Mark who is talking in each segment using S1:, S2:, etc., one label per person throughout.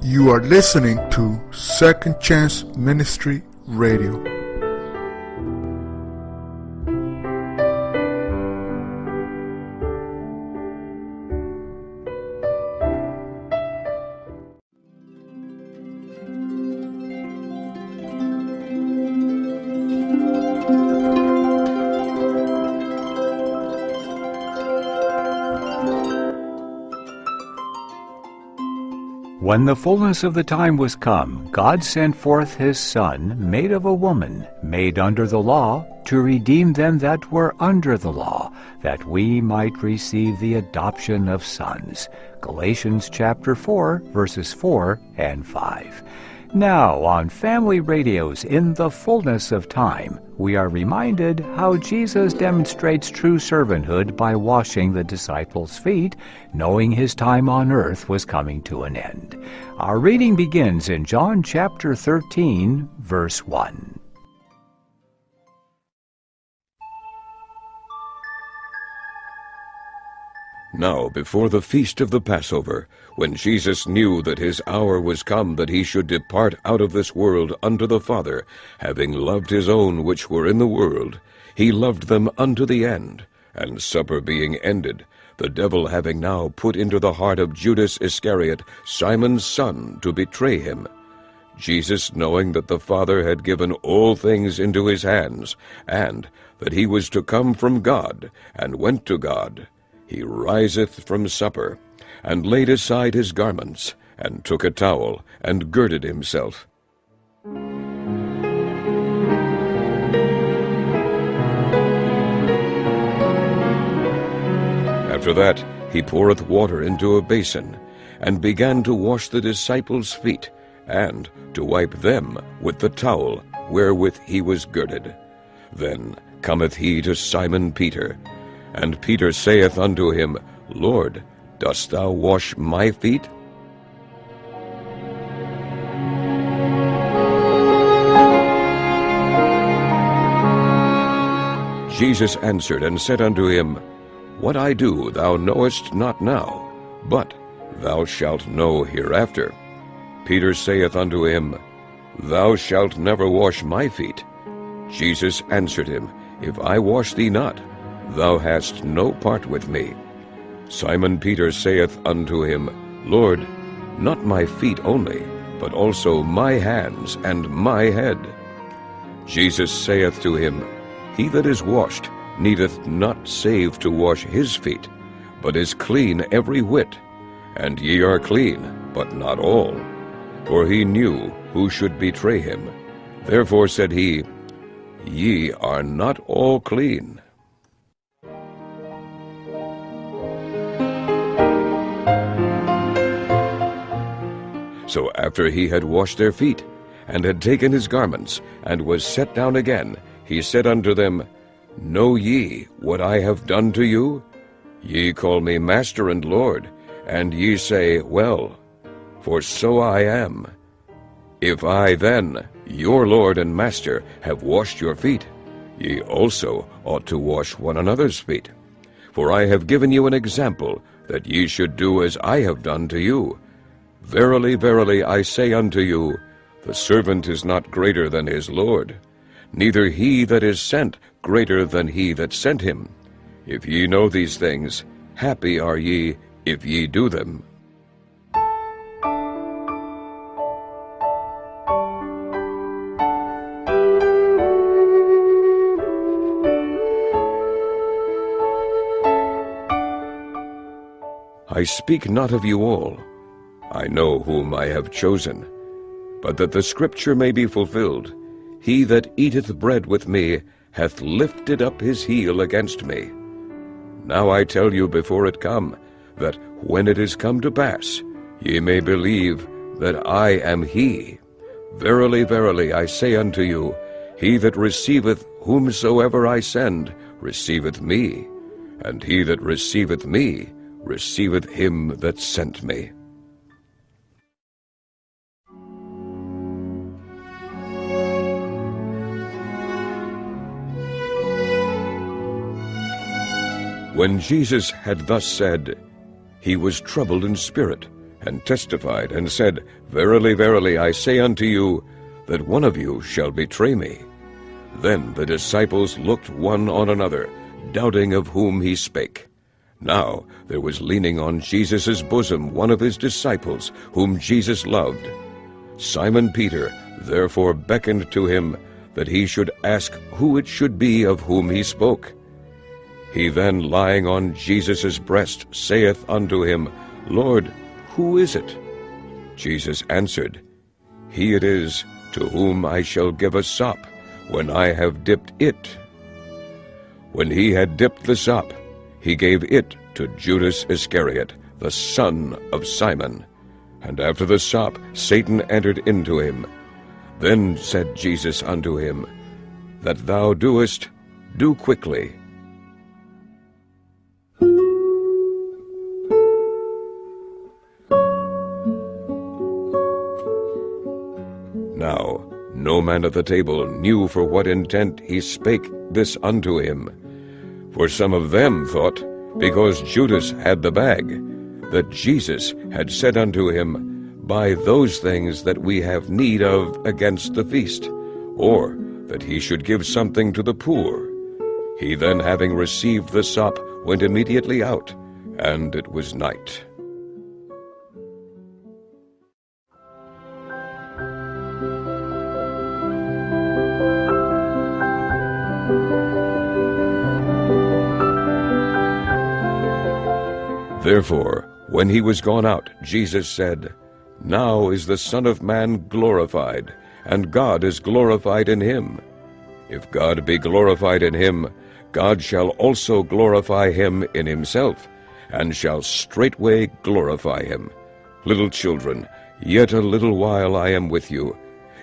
S1: You are listening to Second Chance Ministry Radio.
S2: When the fullness of the time was come, God sent forth his Son, made of a woman, made under the law, to redeem them that were under the law, that we might receive the adoption of sons. Galatians chapter 4, verses 4 and 5. Now, on Family Radio's In the Fullness of Time, we are reminded how Jesus demonstrates true servanthood by washing the disciples' feet, knowing his time on earth was coming to an end. Our reading begins in John chapter 13, verse 1.
S3: Now before the feast of the Passover, when Jesus knew that his hour was come that he should depart out of this world unto the Father, having loved his own which were in the world, he loved them unto the end. And supper being ended, the devil having now put into the heart of Judas Iscariot, Simon's son, to betray him. Jesus, knowing that the Father had given all things into his hands, and that he was to come from God, and went to God, he riseth from supper, and laid aside his garments, and took a towel, and girded himself. After that he poureth water into a basin, and began to wash the disciples' feet, and to wipe them with the towel wherewith he was girded. Then cometh he to Simon Peter, and Peter saith unto him, Lord, dost thou wash my feet? Jesus answered and said unto him, What I do thou knowest not now, but thou shalt know hereafter. Peter saith unto him, Thou shalt never wash my feet. Jesus answered him, If I wash thee not, thou hast no part with me. Simon Peter saith unto him, Lord, not my feet only, but also my hands and my head. Jesus saith to him, He that is washed needeth not save to wash his feet, but is clean every whit. And ye are clean, but not all. For he knew who should betray him. Therefore said he, Ye are not all clean. So after he had washed their feet, and had taken his garments, and was set down again, he said unto them, Know ye what I have done to you? Ye call me Master and Lord, and ye say, Well, for so I am. If I then, your Lord and Master, have washed your feet, ye also ought to wash one another's feet. For I have given you an example, that ye should do as I have done to you. Verily, verily, I say unto you, the servant is not greater than his Lord, neither he that is sent greater than he that sent him. If ye know these things, happy are ye if ye do them. I speak not of you all. I know whom I have chosen. But that the scripture may be fulfilled, He that eateth bread with me hath lifted up his heel against me. Now I tell you before it come, that when it is come to pass, ye may believe that I am he. Verily, verily, I say unto you, he that receiveth whomsoever I send receiveth me, and he that receiveth me receiveth him that sent me. When Jesus had thus said, he was troubled in spirit, and testified, and said, Verily, verily, I say unto you, that one of you shall betray me. Then the disciples looked one on another, doubting of whom he spake. Now there was leaning on Jesus' bosom one of his disciples, whom Jesus loved. Simon Peter therefore beckoned to him, that he should ask who it should be of whom he spoke. He then, lying on Jesus' breast, saith unto him, Lord, who is it? Jesus answered, He it is, to whom I shall give a sop, when I have dipped it. When he had dipped the sop, he gave it to Judas Iscariot, the son of Simon. And after the sop, Satan entered into him. Then said Jesus unto him, That thou doest, do quickly. Now no man at the table knew for what intent he spake this unto him. For some of them thought, because Judas had the bag, that Jesus had said unto him, Buy those things that we have need of against the feast, or that he should give something to the poor. He then, having received the sop, went immediately out, and it was night. Therefore, when he was gone out, Jesus said, Now is the Son of Man glorified, and God is glorified in him. If God be glorified in him, God shall also glorify him in himself, and shall straightway glorify him. Little children, yet a little while I am with you.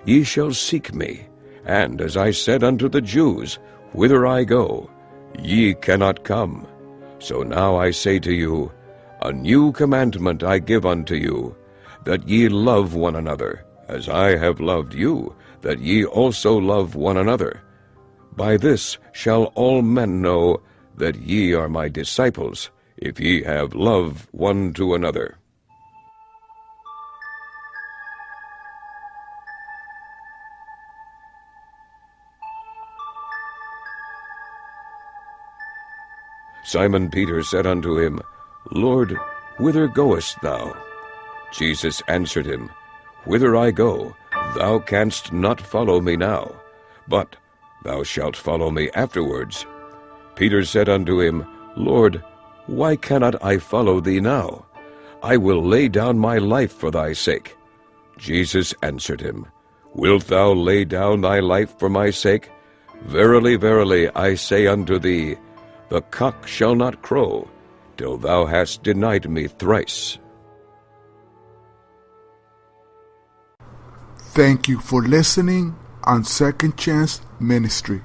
S3: Ye shall seek me. And as I said unto the Jews, Whither I go, ye cannot come. So now I say to you, A new commandment I give unto you, that ye love one another, as I have loved you, that ye also love one another. By this shall all men know that ye are my disciples, if ye have love one to another. Simon Peter said unto him, Lord, whither goest thou? Jesus answered him, Whither I go, thou canst not follow me now, but thou shalt follow me afterwards. Peter said unto him, Lord, why cannot I follow thee now? I will lay down my life for thy sake. Jesus answered him, Wilt thou lay down thy life for my sake? Verily, verily, I say unto thee, the cock shall not crow, till thou hast denied me thrice.
S1: Thank you for listening on Second Chance Ministry.